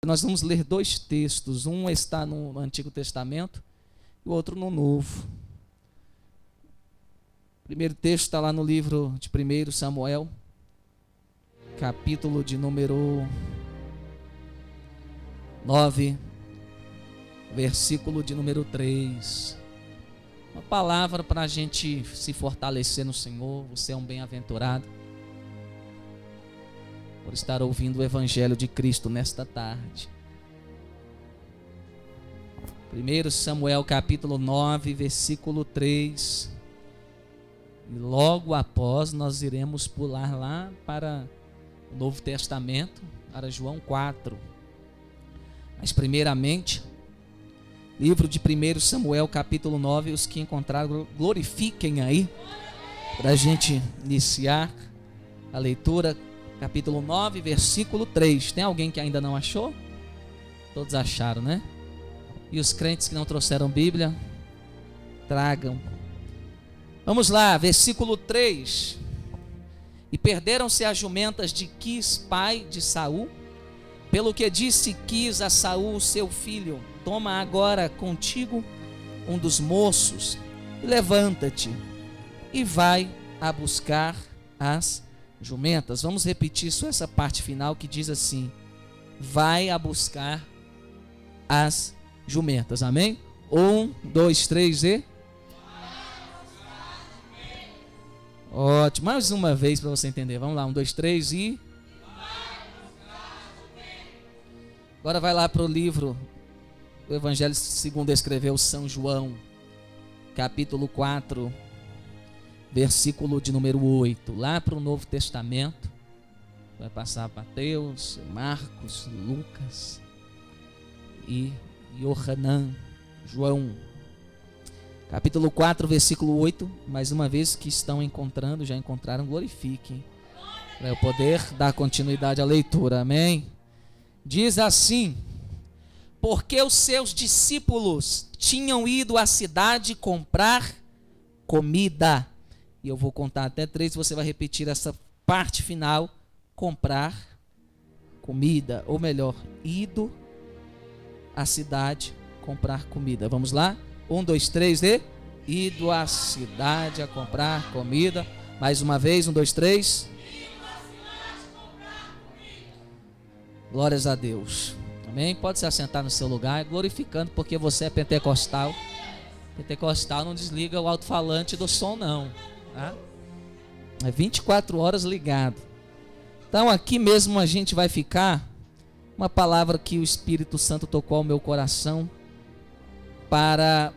nós vamos ler dois textos. Um está no Antigo Testamento e o outro no Novo. O primeiro texto está lá no livro de 1 Samuel, capítulo de número 9, versículo de número 3. Uma palavra para a gente se fortalecer no Senhor. Você é um bem-aventurado por estar ouvindo o Evangelho de Cristo nesta tarde. 1 Samuel capítulo 9, versículo 3. E logo após nós iremos pular lá para o Novo Testamento, para João 4. Mas primeiramente, livro de 1 Samuel capítulo 9, os que encontraram, glorifiquem aí, para a gente iniciar a leitura. Capítulo 9, versículo 3. Tem alguém que ainda não achou? Todos acharam, né? E os crentes que não trouxeram Bíblia, tragam. Vamos lá, versículo 3. E perderam-se as jumentas de Quis, pai de Saul, pelo que disse Quis a Saul, seu filho: toma agora contigo um dos moços, e levanta-te, e vai a buscar as jumentas. Vamos repetir só essa parte final que diz assim: vai a buscar as jumentas. Amém? 1, 2, 3 e... Ótimo, mais uma vez para você entender. Vamos lá, 1, 2, 3 e... Agora vai lá para o livro, o Evangelho segundo escreveu São João, capítulo 4, versículo de número 8. Lá para o Novo Testamento, vai passar Mateus, Marcos, Lucas e Yohanan, João. Capítulo 4, versículo 8. Mais uma vez que estão encontrando, já encontraram, glorifiquem, para eu poder dar continuidade à leitura. Amém? Diz assim: porque os seus discípulos tinham ido à cidade comprar comida. E eu vou contar até 3, você vai repetir essa parte final: comprar comida, ou melhor, ido à cidade comprar comida. Vamos lá? 1, 2, 3 e... ido à cidade a comprar comida. Mais uma vez, 1, 2, 3. Glórias a Deus. Amém? Pode se assentar no seu lugar, glorificando, porque você é pentecostal. Pentecostal não desliga o alto-falante do som, não. Tá? É 24 horas ligado. Então aqui mesmo a gente vai ficar. Uma palavra que o Espírito Santo tocou ao meu coração para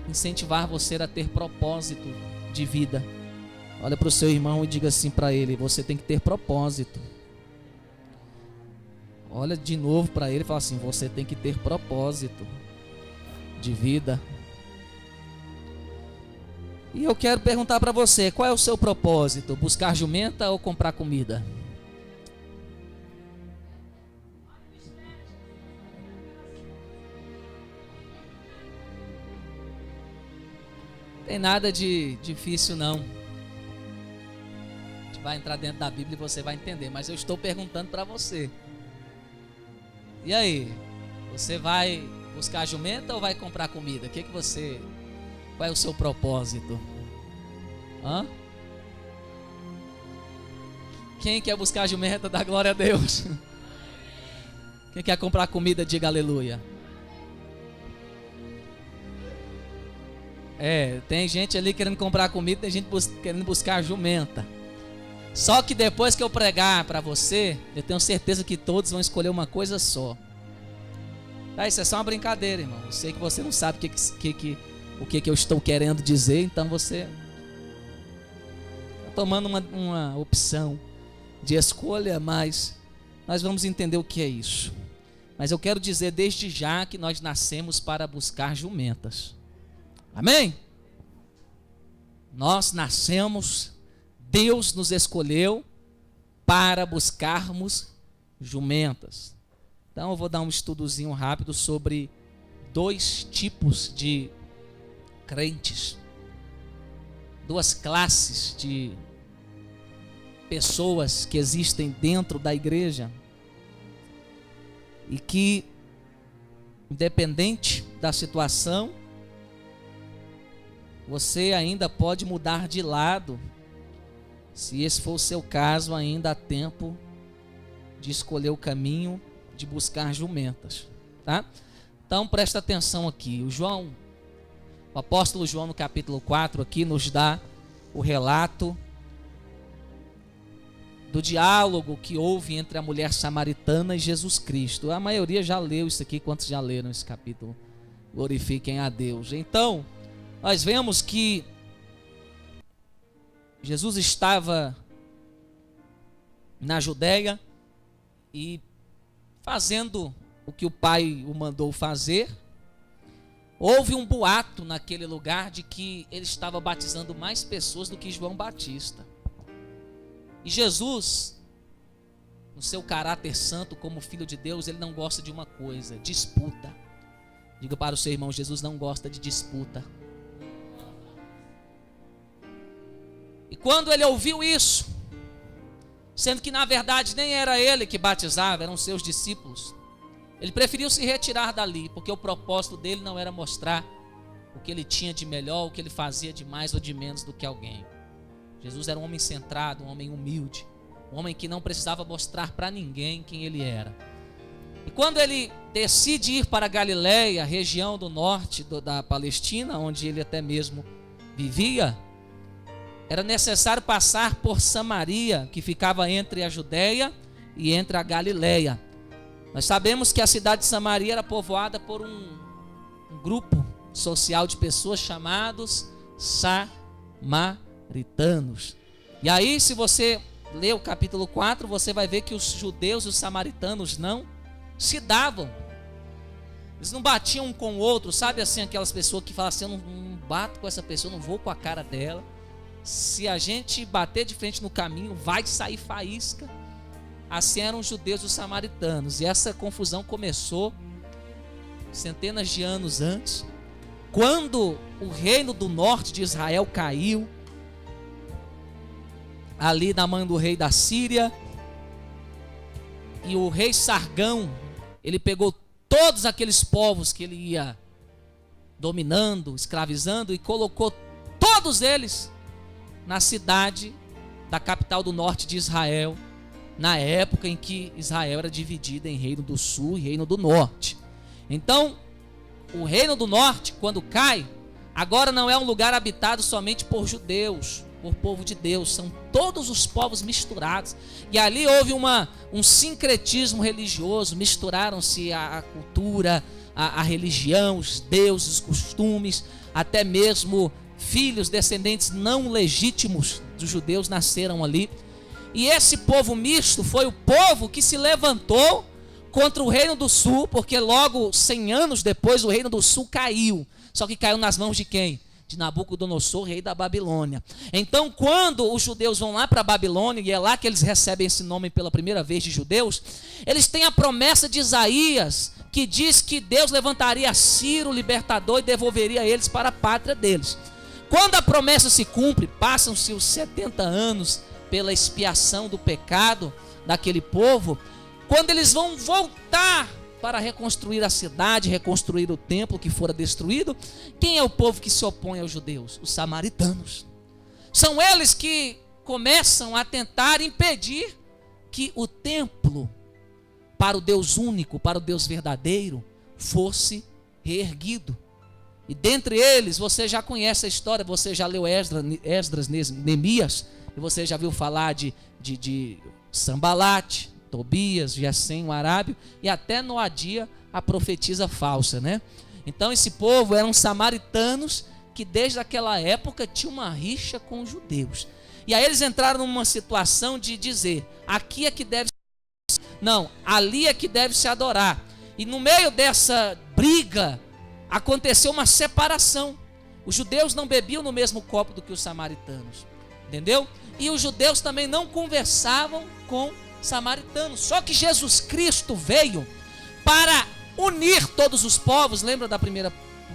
incentivar você a ter propósito de vida. Olha para o seu irmão e diga assim para ele: você tem que ter propósito. Olha de novo para ele e fala assim: você tem que ter propósito de vida. E eu quero perguntar para você: qual é o seu propósito? Buscar jumenta ou comprar comida? Tem nada de difícil não. A gente vai entrar dentro da Bíblia e você vai entender. Mas eu estou perguntando para você. E aí? Você vai buscar jumenta ou vai comprar comida? Qual é o seu propósito? Hã? Quem quer buscar jumenta, dá glória a Deus. Quem quer comprar comida, diga aleluia. Tem gente ali querendo comprar comida, tem gente querendo buscar jumenta. Só que depois que eu pregar para você, eu tenho certeza que todos vão escolher uma coisa só. Tá, isso é só uma brincadeira, irmão. Eu sei que você não sabe o que eu estou querendo dizer, então você está tomando uma opção de escolha, mas nós vamos entender o que é isso. Mas eu quero dizer desde já que nós nascemos para buscar jumentas. Amém? Nós nascemos, Deus nos escolheu para buscarmos jumentas. Então eu vou dar um estudozinho rápido sobre 2 tipos de crentes, 2 classes de pessoas que existem dentro da igreja. e que, independente da situação, você ainda pode mudar de lado. Se esse for o seu caso, ainda há tempo de escolher o caminho de buscar jumentas, tá? Então presta atenção aqui. O apóstolo João, no capítulo 4 aqui, nos dá o relato do diálogo que houve entre a mulher samaritana e Jesus Cristo. A maioria já leu isso aqui. Quantos já leram esse capítulo? Glorifiquem a Deus. Então, nós vemos que Jesus estava na Judéia e fazendo o que o Pai o mandou fazer. Houve um boato naquele lugar de que ele estava batizando mais pessoas do que João Batista. E Jesus, no seu caráter santo como filho de Deus, ele não gosta de uma coisa: disputa. Diga para o seu irmão: Jesus não gosta de disputa. E quando ele ouviu isso, sendo que na verdade nem era ele que batizava, eram seus discípulos, ele preferiu se retirar dali, porque o propósito dele não era mostrar o que ele tinha de melhor, o que ele fazia de mais ou de menos do que alguém. Jesus era um homem centrado, um homem humilde, um homem que não precisava mostrar para ninguém quem ele era. E quando ele decide ir para a Galileia, região do norte da Palestina, onde ele até mesmo vivia, era necessário passar por Samaria, que ficava entre a Judéia e entre a Galileia. Nós sabemos que a cidade de Samaria era povoada por um grupo social de pessoas chamados samaritanos. E aí, se você ler o capítulo 4, você vai ver que os judeus e os samaritanos não se davam. Eles não batiam um com o outro, sabe assim, aquelas pessoas que falam assim: eu não bato com essa pessoa, não vou com a cara dela. Se a gente bater de frente no caminho, vai sair faísca. Assim eram os judeus e os samaritanos. E essa confusão começou centenas de anos antes, quando o reino do norte de Israel caiu, ali na mão do rei da Síria. E o rei Sargão, ele pegou todos aqueles povos que ele ia dominando, escravizando, e colocou todos eles na cidade da capital do norte de Israel, na época em que Israel era dividida em reino do sul e reino do norte. Então, o reino do norte, quando cai, agora não é um lugar habitado somente por judeus, por povo de Deus, são todos os povos misturados. E ali houve um sincretismo religioso, misturaram-se a cultura, a religião, os deuses, os costumes, até mesmo filhos, descendentes não legítimos dos judeus nasceram ali. E esse povo misto foi o povo que se levantou contra o reino do sul, porque logo 100 anos depois o reino do sul caiu. Só que caiu nas mãos de quem? De Nabucodonosor, rei da Babilônia. Então, quando os judeus vão lá para a Babilônia, e é lá que eles recebem esse nome pela primeira vez de judeus, eles têm a promessa de Isaías, que diz que Deus levantaria Ciro, o libertador, e devolveria eles para a pátria deles. Quando a promessa se cumpre, passam-se os 70 anos pela expiação do pecado daquele povo. Quando eles vão voltar para reconstruir a cidade, reconstruir o templo que fora destruído, quem é o povo que se opõe aos judeus? Os samaritanos. São eles que começam a tentar impedir que o templo para o Deus único, para o Deus verdadeiro, fosse reerguido. E dentre eles, você já conhece a história, você já leu Esdras, Neemias, e você já viu falar de Sambalate, Tobias, Gesem, o arábio, e até Noadia, a profetisa falsa, né? Então esse povo eram samaritanos que desde aquela época tinham uma rixa com os judeus. E aí eles entraram numa situação de dizer: aqui é que deve se... não, ali é que deve se adorar. E no meio dessa briga aconteceu uma separação. Os judeus não bebiam no mesmo copo do que os samaritanos, entendeu? E os judeus também não conversavam com samaritanos. Só que Jesus Cristo veio para unir todos os povos, lembra do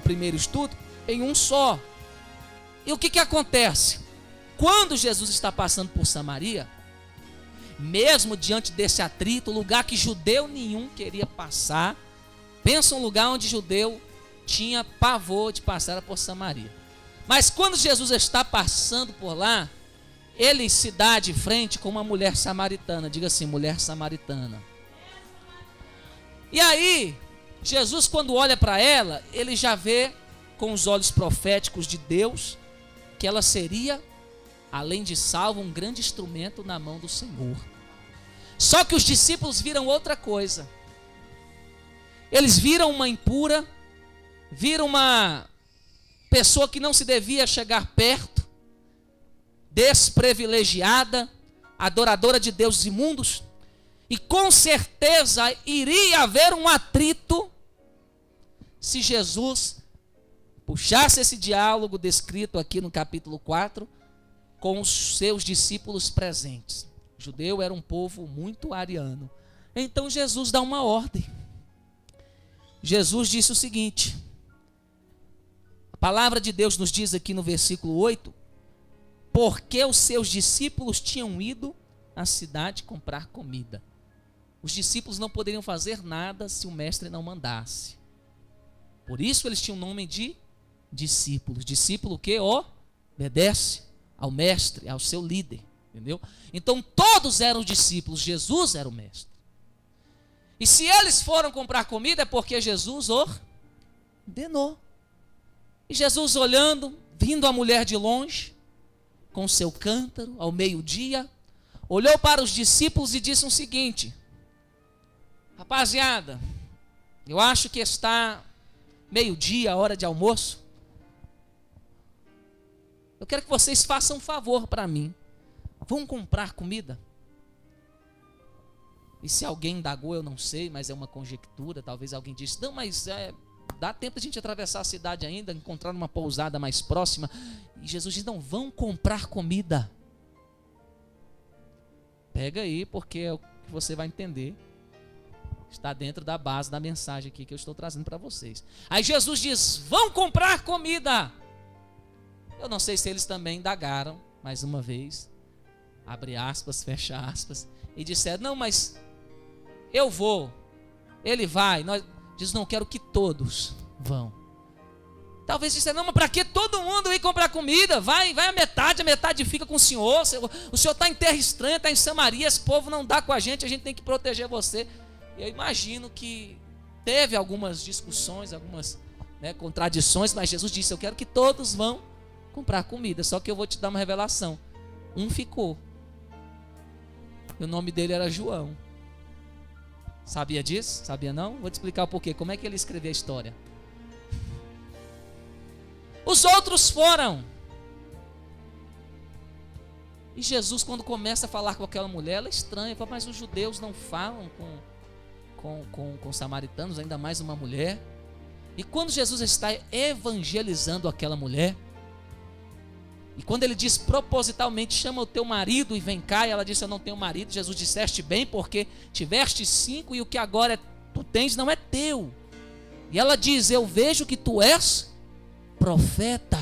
primeiro estudo? Em um só. E o que acontece? Quando Jesus está passando por Samaria, mesmo diante desse atrito, lugar que judeu nenhum queria passar. Pensa um lugar onde judeu tinha pavor de passar por Samaria. Mas quando Jesus está passando por lá, ele se dá de frente com uma mulher samaritana. Diga assim, mulher samaritana. E aí, Jesus, quando olha para ela, ele já vê com os olhos proféticos de Deus que ela seria, além de salva, um grande instrumento na mão do Senhor. Só que os discípulos viram outra coisa. Eles viram uma impura, viram uma pessoa que não se devia chegar perto, desprivilegiada, adoradora de deuses imundos, e com certeza iria haver um atrito se Jesus puxasse esse diálogo descrito aqui no capítulo 4 com os seus discípulos presentes. O judeu era um povo muito ariano. Então Jesus dá uma ordem. Jesus disse o seguinte: a palavra de Deus nos diz aqui no versículo 8, porque os seus discípulos tinham ido à cidade comprar comida. Os discípulos não poderiam fazer nada se o mestre não mandasse. Por isso eles tinham o nome de discípulos. Discípulo que obedece ao mestre, ao seu líder, entendeu? Então todos eram discípulos, Jesus era o mestre. E se eles foram comprar comida é porque Jesus ordenou. E Jesus olhando, vindo a mulher de longe, com seu cântaro, ao meio-dia, olhou para os discípulos e disse o seguinte: rapaziada, eu acho que está meio-dia, hora de almoço. Eu quero que vocês façam um favor para mim. Vão comprar comida? E se alguém indagou, eu não sei, mas é uma conjectura. Talvez alguém disse, não, mas dá tempo de a gente atravessar a cidade ainda, encontrar uma pousada mais próxima. E Jesus diz, não, vão comprar comida. Pega aí, porque é o que você vai entender. Está dentro da base da mensagem aqui que eu estou trazendo para vocês. Aí Jesus diz, vão comprar comida. Eu não sei se eles também indagaram, mais uma vez, abre aspas, fecha aspas, e disseram, não, mas eu vou, ele vai. Diz, não, quero que todos vão. Talvez disseram, não, mas para que todo mundo ir comprar comida? Vai a metade fica com o senhor está em terra estranha, está em Samaria, esse povo não dá com a gente tem que proteger você. Eu imagino que teve algumas discussões, algumas contradições, mas Jesus disse, eu quero que todos vão comprar comida, só que eu vou te dar uma revelação. Um ficou. E o nome dele era João. Sabia disso? Sabia não? Vou te explicar o porquê. Como é que ele escreveu a história? Os outros foram. E Jesus, quando começa a falar com aquela mulher, ela é estranha. Fala, mas os judeus não falam com samaritanos, ainda mais uma mulher. E quando Jesus está evangelizando aquela mulher, e quando ele diz propositalmente, chama o teu marido e vem cá, e ela disse, eu não tenho marido. Jesus disseste bem, porque tiveste 5 e o que agora tu tens não é teu. E ela diz, eu vejo que tu és profeta.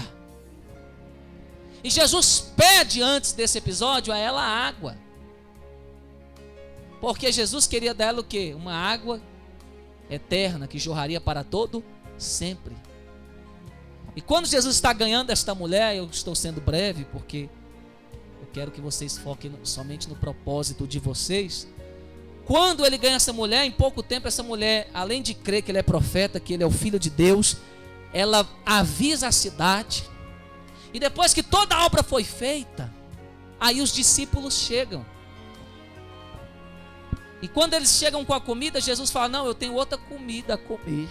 E Jesus pede antes desse episódio a ela água. Porque Jesus queria dela o quê? Uma água eterna que jorraria para todo sempre. E quando Jesus está ganhando esta mulher, eu estou sendo breve porque eu quero que vocês foquem somente no propósito de vocês. Quando ele ganha essa mulher, em pouco tempo essa mulher, além de crer que ele é profeta, que ele é o filho de Deus, ela avisa a cidade. E depois que toda a obra foi feita, aí os discípulos chegam. E quando eles chegam com a comida, Jesus fala, não, eu tenho outra comida a comer.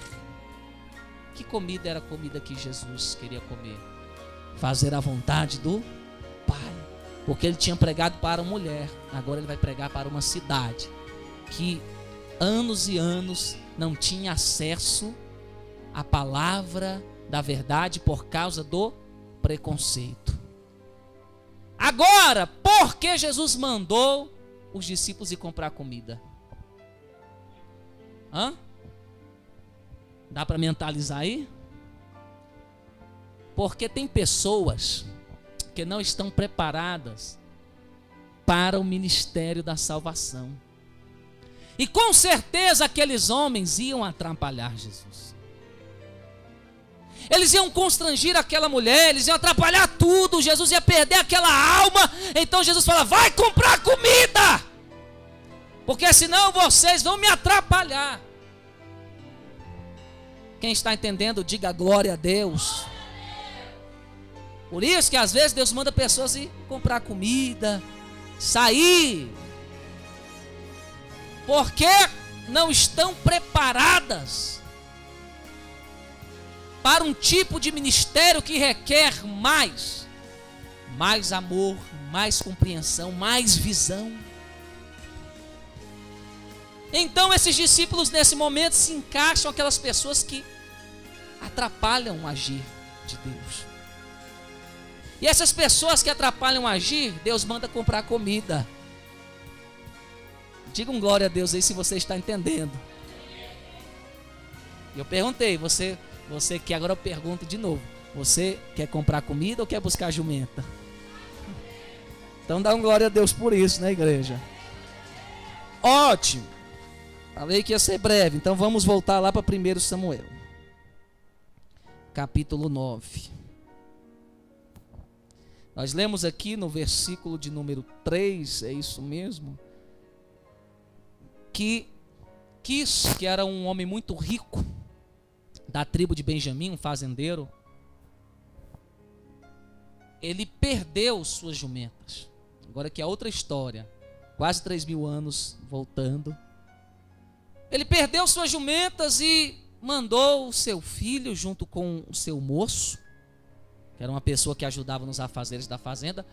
Que comida era a comida que Jesus queria comer? Fazer a vontade do Pai. Porque ele tinha pregado para uma mulher, agora ele vai pregar para uma cidade que anos e anos não tinha acesso à palavra da verdade por causa do preconceito. Agora, por que Jesus mandou os discípulos ir comprar comida? Dá para mentalizar aí? Porque tem pessoas que não estão preparadas para o ministério da salvação. E com certeza aqueles homens iam atrapalhar Jesus. Eles iam constrangir aquela mulher, eles iam atrapalhar tudo. Jesus ia perder aquela alma. Então Jesus fala: vai comprar comida, porque senão vocês vão me atrapalhar. Quem está entendendo, diga glória a Deus. Por isso que às vezes Deus manda pessoas ir comprar comida, sair, porque não estão preparadas para um tipo de ministério que requer mais amor, mais compreensão, mais visão. Então esses discípulos nesse momento se encaixam aquelas pessoas que atrapalham o agir de Deus. E essas pessoas que atrapalham o agir, Deus manda comprar comida. Diga um glória a Deus aí se você está entendendo. Eu perguntei, você quer, agora eu pergunto de novo. Você quer comprar comida ou quer buscar jumenta? Então dá um glória a Deus por isso, né, igreja? Ótimo. Falei que ia ser breve, então vamos voltar lá para 1 Samuel. Capítulo 9. Nós lemos aqui no versículo de número 3, é isso mesmo? Que Quis, que era um homem muito rico, da tribo de Benjamim, um fazendeiro, ele perdeu suas jumentas. Agora que é outra história, quase 3.000 anos voltando. Ele perdeu suas jumentas e mandou o seu filho junto com o seu moço, que era uma pessoa que ajudava nos afazeres da fazenda,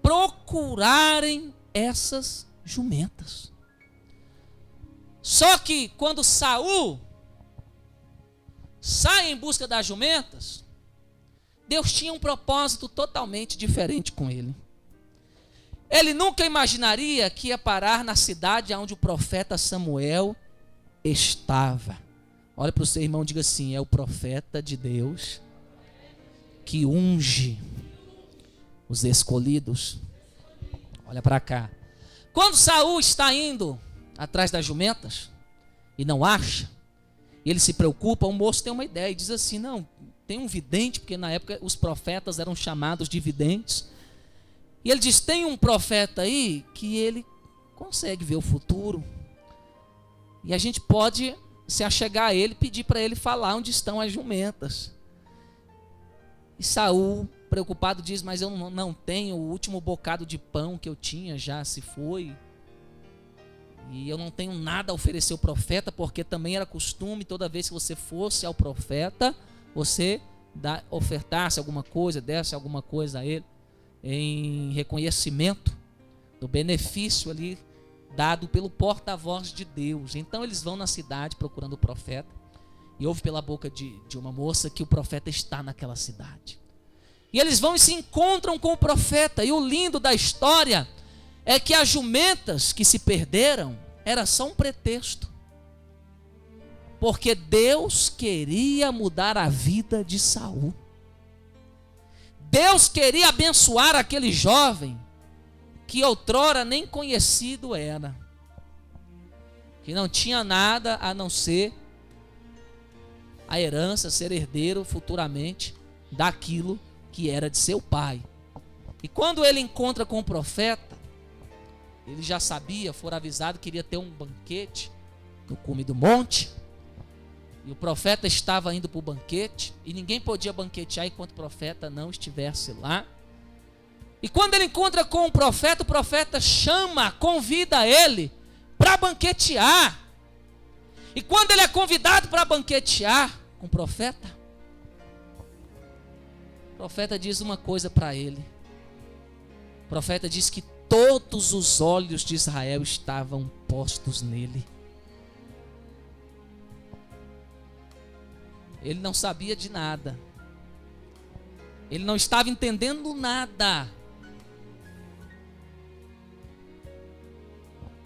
procurarem essas jumentas. Só que quando Saul sai em busca das jumentas, Deus tinha um propósito totalmente diferente com ele. Ele nunca imaginaria que ia parar na cidade onde o profeta Samuel estava. Olha para o seu irmão e diga assim: é o profeta de Deus que unge os escolhidos. Olha para cá. Quando Saul está indo atrás das jumentas e não acha, ele se preocupa, o moço tem uma ideia e diz assim: não, tem um vidente, porque na época os profetas eram chamados de videntes, e ele diz: tem um profeta aí que ele consegue ver o futuro, e a gente pode se achegar a ele, pedir para ele falar onde estão as jumentas. E Saul, preocupado, diz: mas eu não tenho, o último bocado de pão que eu tinha já se foi, e eu não tenho nada a oferecer ao profeta, porque também era costume, toda vez que você fosse ao profeta, você ofertasse alguma coisa, desse alguma coisa a ele, em reconhecimento do benefício ali dado pelo porta-voz de Deus. Então eles vão na cidade procurando o profeta, e ouve pela boca de uma moça que o profeta está naquela cidade. E eles vão e se encontram com o profeta, e o lindo da história é que as jumentas que se perderam era só um pretexto, porque Deus queria mudar a vida de Saul. Deus queria abençoar aquele jovem que outrora nem conhecido era, que não tinha nada a não ser a herança, ser herdeiro futuramente daquilo que era de seu pai. E quando ele encontra com o profeta, ele já sabia, fora avisado que iria ter um banquete no cume do monte, e o profeta estava indo para o banquete, e ninguém podia banquetear enquanto o profeta não estivesse lá. E quando ele encontra com o profeta chama, convida ele para banquetear. E quando ele é convidado para banquetear com o profeta diz uma coisa para ele. O profeta diz que todos os olhos de Israel estavam postos nele. Ele não sabia de nada. Ele não estava entendendo nada.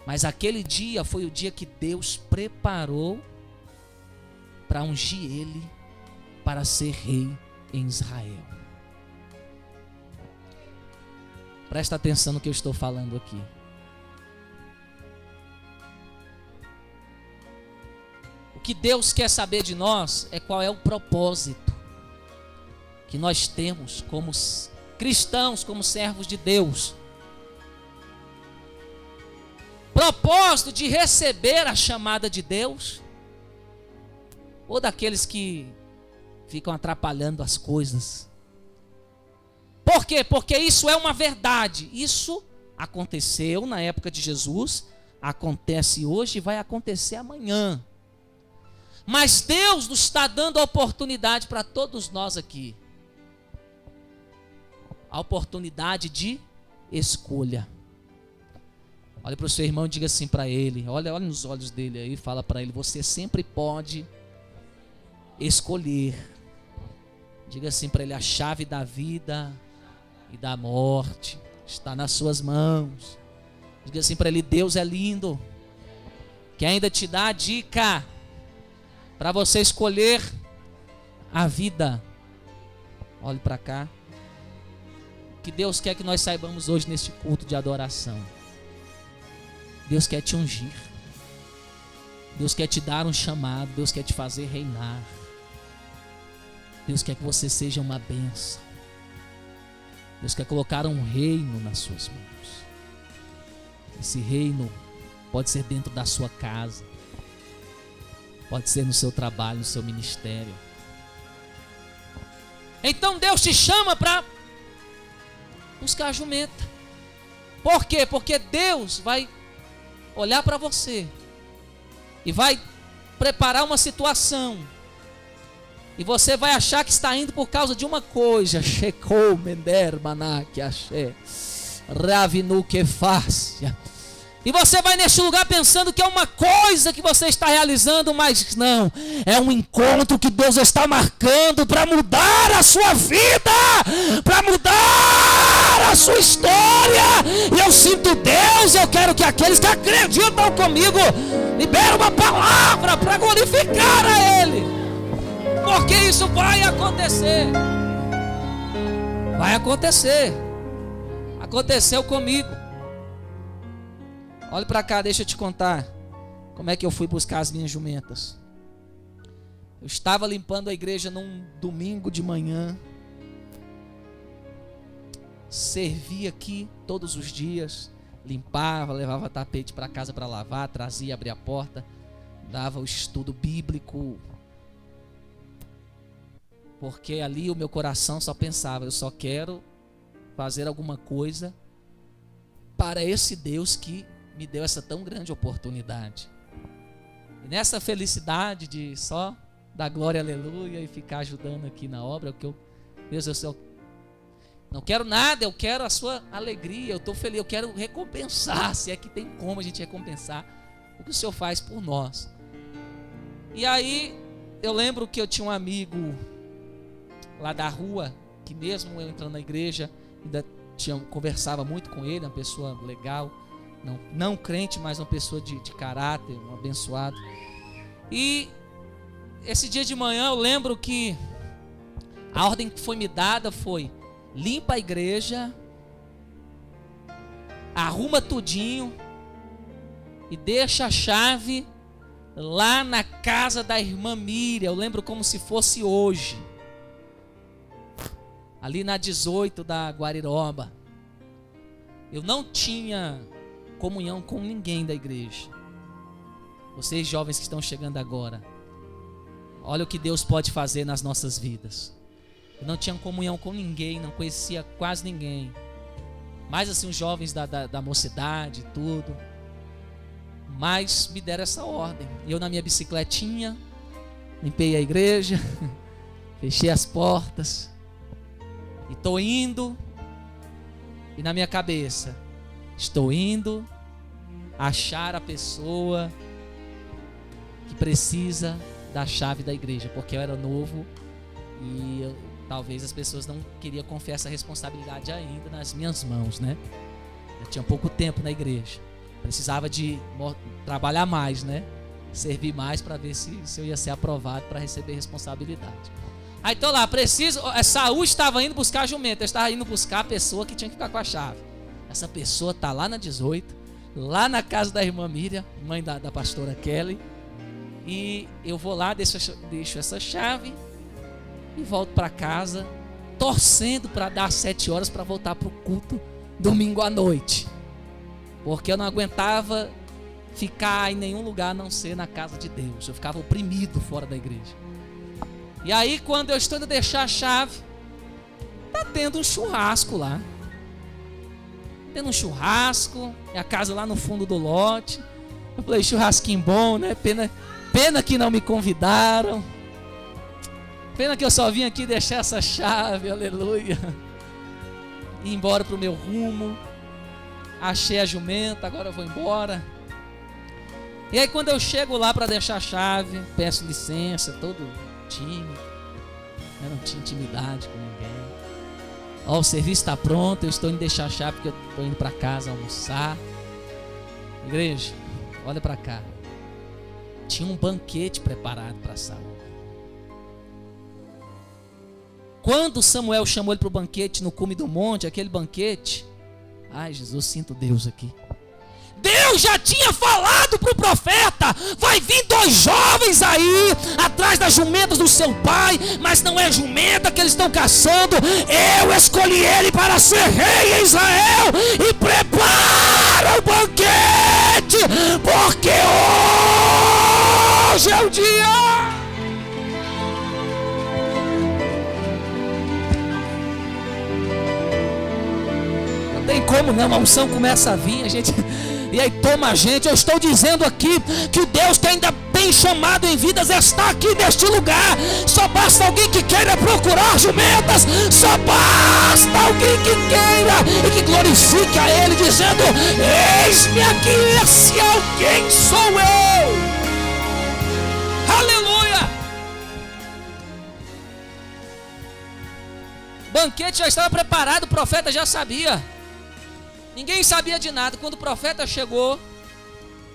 Mas aquele dia foi o dia que Deus preparou para ungir ele para ser rei em Israel. Presta atenção no que eu estou falando aqui. O que Deus quer saber de nós é qual é o propósito que nós temos como cristãos, como servos de Deus. Propósito de receber a chamada de Deus, ou daqueles que ficam atrapalhando as coisas. Por quê? Porque isso é uma verdade. Isso aconteceu na época de Jesus, acontece hoje e vai acontecer amanhã. Mas Deus nos está dando a oportunidade para todos nós aqui. A oportunidade de escolha. Olha para o seu irmão e diga assim para ele. Olha nos olhos dele aí e fala para ele: você sempre pode escolher. Diga assim para ele: a chave da vida e da morte está nas suas mãos. Diga assim para ele: Deus é lindo, que ainda te dá a dica para você escolher a vida. Olhe para cá. O que Deus quer que nós saibamos hoje neste culto de adoração: Deus quer te ungir, Deus quer te dar um chamado, Deus quer te fazer reinar, Deus quer que você seja uma bênção, Deus quer colocar um reino nas suas mãos. Esse reino pode ser dentro da sua casa, pode ser no seu trabalho, no seu ministério. Então Deus te chama para buscar a jumenta. Por quê? Porque Deus vai olhar para você e vai preparar uma situação, e você vai achar que está indo por causa de uma coisa. Checou mender manak axé ravinu que fácia. E você vai neste lugar pensando que é uma coisa que você está realizando, mas não. É um encontro que Deus está marcando para mudar a sua vida, para mudar a sua história. E eu sinto Deus, eu quero que aqueles que acreditam comigo liberem uma palavra para glorificar a Ele. Porque isso vai acontecer. Vai acontecer. Aconteceu comigo. Olha para cá, deixa eu te contar como é que eu fui buscar as minhas jumentas. Eu estava limpando a igreja num domingo de manhã. Servia aqui todos os dias. Limpava, levava tapete para casa para lavar, trazia, abria a porta, dava o estudo bíblico. Porque ali o meu coração só pensava: eu só quero fazer alguma coisa para esse Deus que me deu essa tão grande oportunidade. E nessa felicidade de só dar glória, aleluia, e ficar ajudando aqui na obra, que Deus, eu não quero nada, eu quero a sua alegria, eu estou feliz, eu quero recompensar, se é que tem como a gente recompensar o que o Senhor faz por nós. E aí eu lembro que eu tinha um amigo lá da rua, que mesmo eu entrando na igreja, ainda conversava muito com ele, uma pessoa legal, não crente, mas uma pessoa de caráter, um abençoado. E esse dia de manhã eu lembro que a ordem que foi me dada foi: limpa a igreja, arruma tudinho e deixa a chave lá na casa da irmã Miriam. Eu lembro como se fosse hoje, ali na 18 da Guariroba. Eu não tinha comunhão com ninguém da igreja. Vocês jovens que estão chegando agora, olha o que Deus pode fazer nas nossas vidas. Eu não tinha comunhão com ninguém, não conhecia quase ninguém, mais assim os jovens da mocidade, tudo. Mas me deram essa ordem. Eu na minha bicicletinha limpei a igreja, fechei as portas e estou indo. E na minha cabeça: estou indo achar a pessoa que precisa da chave da igreja, porque eu era novo e talvez as pessoas não queriam confiar essa responsabilidade ainda nas minhas mãos, né? Eu tinha pouco tempo na igreja, precisava de trabalhar mais, né? Servir mais para ver se eu ia ser aprovado para receber responsabilidade. Aí tô lá, Saúl estava indo buscar a jumenta, eu estava indo buscar a pessoa que tinha que ficar com a chave. Essa pessoa está lá na 18, lá na casa da irmã Miriam, mãe da pastora Kelly. E eu vou lá, deixo essa chave e volto para casa, torcendo para dar 7 horas para voltar para o culto domingo à noite, porque eu não aguentava ficar em nenhum lugar a não ser na casa de Deus. Eu ficava oprimido fora da igreja. E aí, quando eu estou indo deixar a chave, tá tendo um churrasco lá. Tendo um churrasco, é a casa lá no fundo do lote. Eu falei, churrasquinho bom, né? Pena que não me convidaram. Pena que eu só vim aqui deixar essa chave, aleluia. Ir embora pro meu rumo. Achei a jumenta, agora eu vou embora. E aí quando eu chego lá para deixar a chave, peço licença, todo tímido. Eu não tinha intimidade com ninguém. Ó, o serviço está pronto, eu estou indo deixar a chave porque eu estou indo para casa almoçar. Igreja, olha para cá. Tinha um banquete preparado para Saul. Quando Samuel chamou ele para o banquete no cume do monte, aquele banquete, ai Jesus, sinto Deus aqui. Deus já tinha falado para o profeta: vai vir 2 jovens aí, atrás das jumentas do seu pai, mas não é jumenta que eles estão caçando. Eu escolhi ele para ser rei em Israel, e prepara o banquete, porque hoje é o dia. Não tem como não, a unção começa a vir, a gente... E aí toma a gente. Eu estou dizendo aqui que o Deus que ainda tem chamado em vidas está aqui neste lugar. Só basta alguém que queira procurar jumentas. Só basta alguém que queira e que glorifique a Ele, dizendo: eis-me aqui, esse alguém sou eu. Aleluia. O banquete já estava preparado, o profeta já sabia. Ninguém sabia de nada. Quando o profeta chegou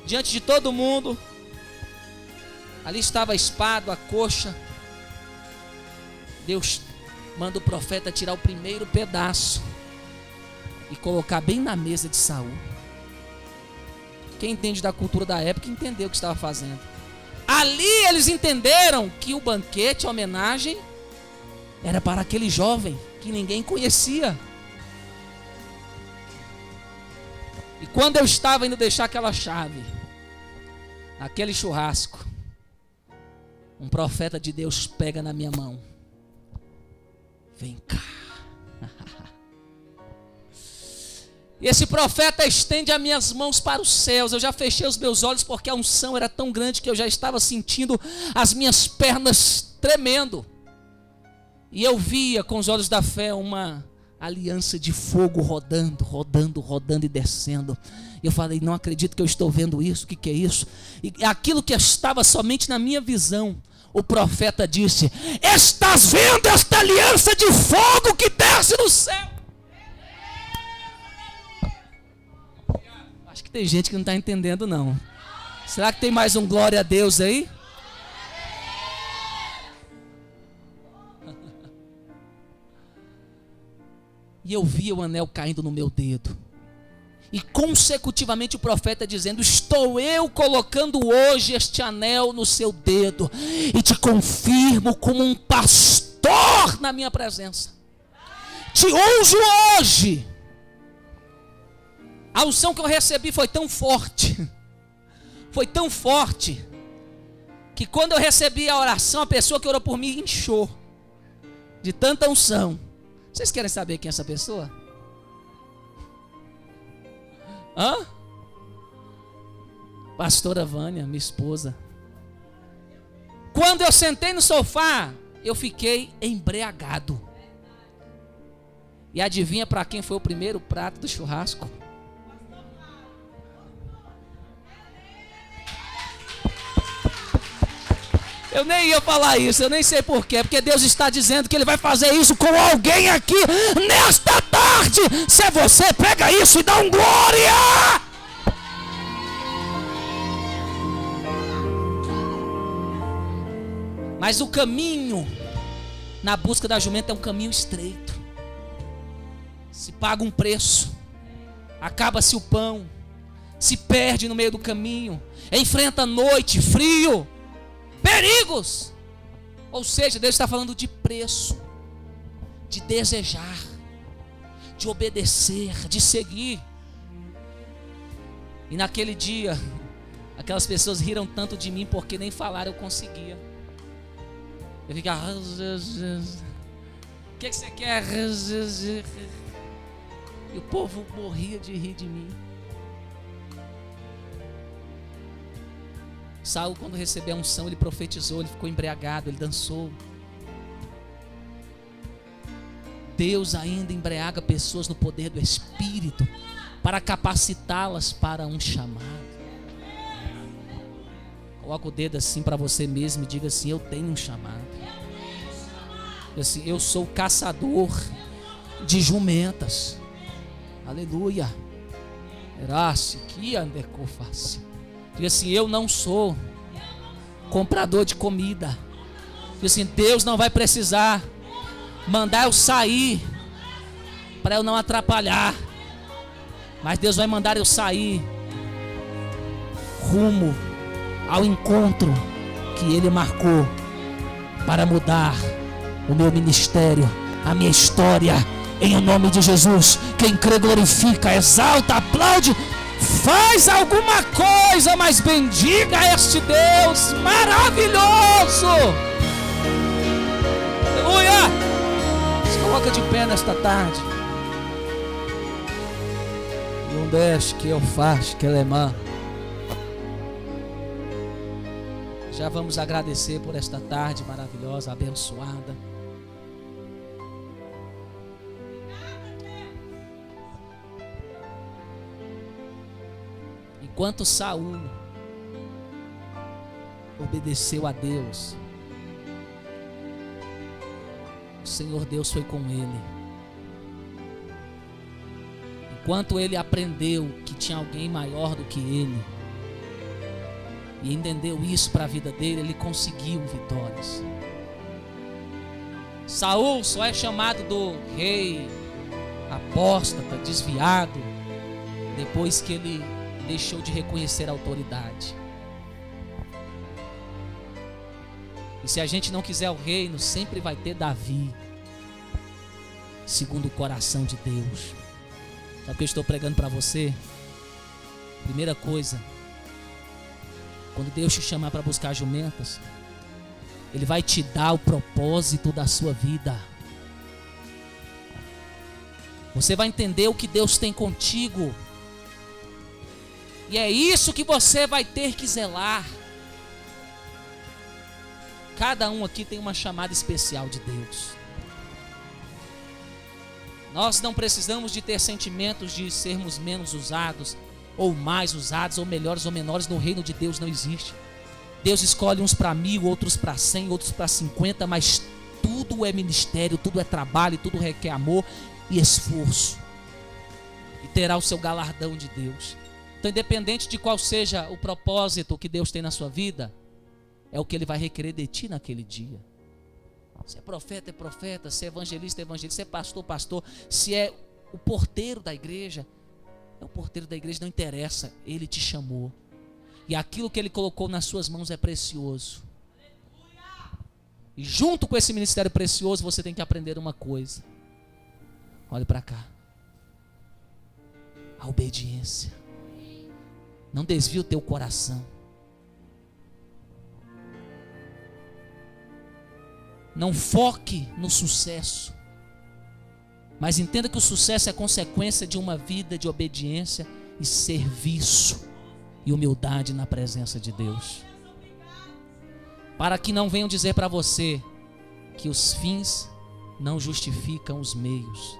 diante de todo mundo, ali estava a espada, a coxa. Deus manda o profeta tirar o primeiro pedaço e colocar bem na mesa de Saul. Quem entende da cultura da época entendeu o que estava fazendo. Ali eles entenderam que o banquete, a homenagem, era para aquele jovem que ninguém conhecia. E quando eu estava indo deixar aquela chave, naquele churrasco, um profeta de Deus pega na minha mão. Vem cá. E esse profeta estende as minhas mãos para os céus. Eu já fechei os meus olhos porque a unção era tão grande que eu já estava sentindo as minhas pernas tremendo. E eu via com os olhos da fé uma aliança de fogo rodando e descendo. E eu falei: não acredito que eu estou vendo isso. O que é isso? E aquilo que estava somente na minha visão, o profeta disse: estás vendo esta aliança de fogo que desce do céu? Acho que tem gente que não está entendendo não. Será que tem mais um glória a Deus aí? E eu via o anel caindo no meu dedo. E consecutivamente o profeta dizendo: estou eu colocando hoje este anel no seu dedo, e te confirmo como um pastor na minha presença. Te unjo hoje. A unção que eu recebi foi tão forte, que quando eu recebi a oração, a pessoa que orou por mim inchou de tanta unção. Vocês querem saber quem é essa pessoa? Pastora Vânia, minha esposa. Quando eu sentei no sofá, eu fiquei embriagado. E adivinha para quem foi o primeiro prato do churrasco? Eu nem ia falar isso, eu nem sei porquê, porque Deus está dizendo que Ele vai fazer isso com alguém aqui nesta tarde. Se é você, pega isso e dá um glória. Mas o caminho na busca da jumenta é um caminho estreito. Se paga um preço. acaba-se o pão, se perde no meio do caminho, enfrenta noite, frio, perigos. Ou seja, Deus está falando de preço, de desejar, de obedecer, de seguir. E naquele dia, aquelas pessoas riram tanto de mim porque nem falar eu conseguia. Eu ficava, o que você quer? E o povo morria de rir de mim. Saul, quando recebeu a unção, ele profetizou, ele ficou embriagado, ele dançou. Deus ainda embriaga pessoas no poder do Espírito para capacitá-las para um chamado. Coloca o dedo assim para você mesmo e diga assim: eu tenho um chamado. Assim, eu sou caçador de jumentas. Aleluia. Erasse que andecoface. Diga assim: eu não sou comprador de comida. Diga assim: Deus não vai precisar mandar eu sair para eu não atrapalhar, mas Deus vai mandar eu sair rumo ao encontro que Ele marcou para mudar o meu ministério, a minha história, em o nome de Jesus. Quem crê glorifica, exalta, aplaude, faz alguma coisa, mas bendiga este Deus maravilhoso. Aleluia. Se coloca de pé nesta tarde. Não deixe que eu faça, que lemã. Já vamos agradecer por esta tarde maravilhosa, abençoada. Enquanto Saul obedeceu a Deus, o Senhor Deus foi com ele. Enquanto ele aprendeu que tinha alguém maior do que ele e entendeu isso para a vida dele, ele conseguiu vitórias. Saul só é chamado do rei apóstata, desviado, depois que ele deixou de reconhecer a autoridade. E se a gente não quiser o reino, sempre vai ter Davi, segundo o coração de Deus. Sabe o que eu estou pregando para você? Primeira coisa, quando Deus te chamar para buscar jumentas, Ele vai te dar o propósito da sua vida. Você vai entender o que Deus tem contigo. E é isso que você vai ter que zelar. Cada um aqui tem uma chamada especial de Deus. Nós não precisamos de ter sentimentos de sermos menos usados, ou mais usados, ou melhores ou menores. No reino de Deus não existe. Deus escolhe uns para 1000, outros para 100, outros para 50, mas tudo é ministério, tudo é trabalho, tudo requer amor e esforço. E terá o seu galardão de Deus. Então, independente de qual seja o propósito que Deus tem na sua vida, é o que Ele vai requerer de ti naquele dia. Se é profeta, se é evangelista, se é pastor, se é o porteiro da igreja, é o porteiro da igreja, não interessa, Ele te chamou. E aquilo que Ele colocou nas suas mãos é precioso. E junto com esse ministério precioso, você tem que aprender uma coisa. Olhe para cá. A obediência. Não desvie o teu coração. Não foque no sucesso. Mas entenda que o sucesso é consequência de uma vida de obediência e serviço e humildade na presença de Deus. Para que não venham dizer para você que os fins não justificam os meios.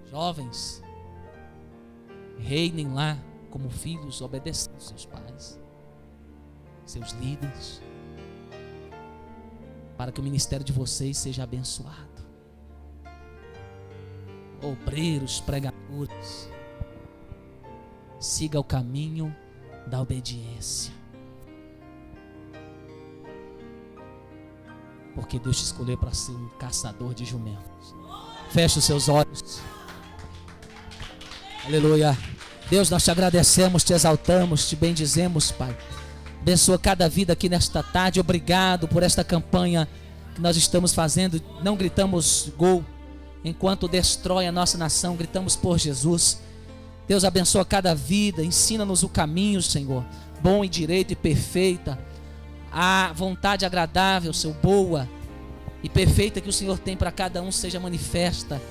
Jovens, reinem lá como filhos, obedecendo seus pais, seus líderes, para que o ministério de vocês seja abençoado. Obreiros, pregadores, siga o caminho da obediência, porque Deus te escolheu para ser um caçador de jumentos. Feche os seus olhos. Aleluia. Deus, nós te agradecemos, te exaltamos, te bendizemos, Pai. Abençoa cada vida aqui nesta tarde. Obrigado por esta campanha que nós estamos fazendo. Não gritamos gol enquanto destrói a nossa nação, gritamos por Jesus. Deus, abençoa cada vida, ensina-nos o caminho, Senhor, bom e direito e perfeita, a vontade agradável, Senhor, boa e perfeita que o Senhor tem para cada um seja manifesta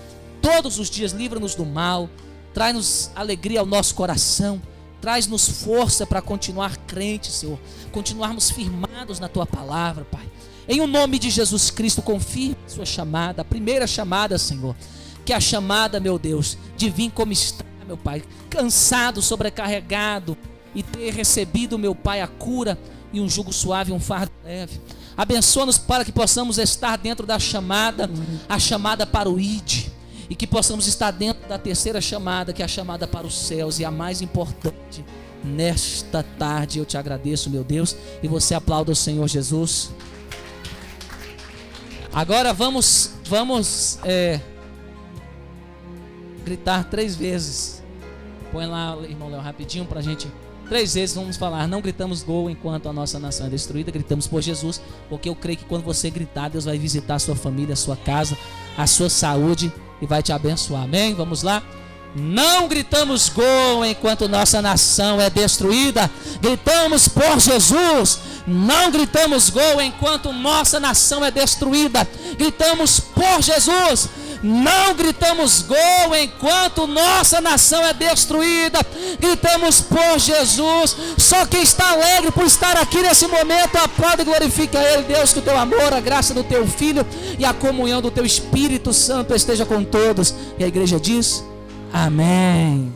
todos os dias. Livra-nos do mal, traz-nos alegria ao nosso coração, traz-nos força para continuar crentes, Senhor, continuarmos firmados na Tua palavra, Pai. Em o nome de Jesus Cristo, confirme a Sua chamada, a primeira chamada, Senhor, que é a chamada, meu Deus, de vir como está, meu Pai, cansado, sobrecarregado, e ter recebido, meu Pai, a cura e um jugo suave, um fardo leve. Abençoa-nos para que possamos estar dentro da chamada, a chamada para o ID, e que possamos estar dentro da terceira chamada, que é a chamada para os céus, e a mais importante. Nesta tarde eu te agradeço, meu Deus, e você aplauda o Senhor Jesus. Agora vamos gritar 3 vezes. Põe lá, irmão Léo, rapidinho pra gente. 3 vezes vamos falar: não gritamos gol enquanto a nossa nação é destruída, gritamos por Jesus, porque eu creio que quando você gritar, Deus vai visitar a sua família, a sua casa, a sua saúde e vai te abençoar. Amém? Vamos lá? Não gritamos gol enquanto nossa nação é destruída, gritamos por Jesus. Não gritamos gol enquanto nossa nação é destruída, gritamos por Jesus. Não gritamos gol enquanto nossa nação é destruída, gritamos por Jesus. Só quem está alegre por estar aqui nesse momento, aplaude e glorifica Ele. Deus, que o Teu amor, a graça do Teu Filho e a comunhão do Teu Espírito Santo esteja com todos. E a igreja diz: amém.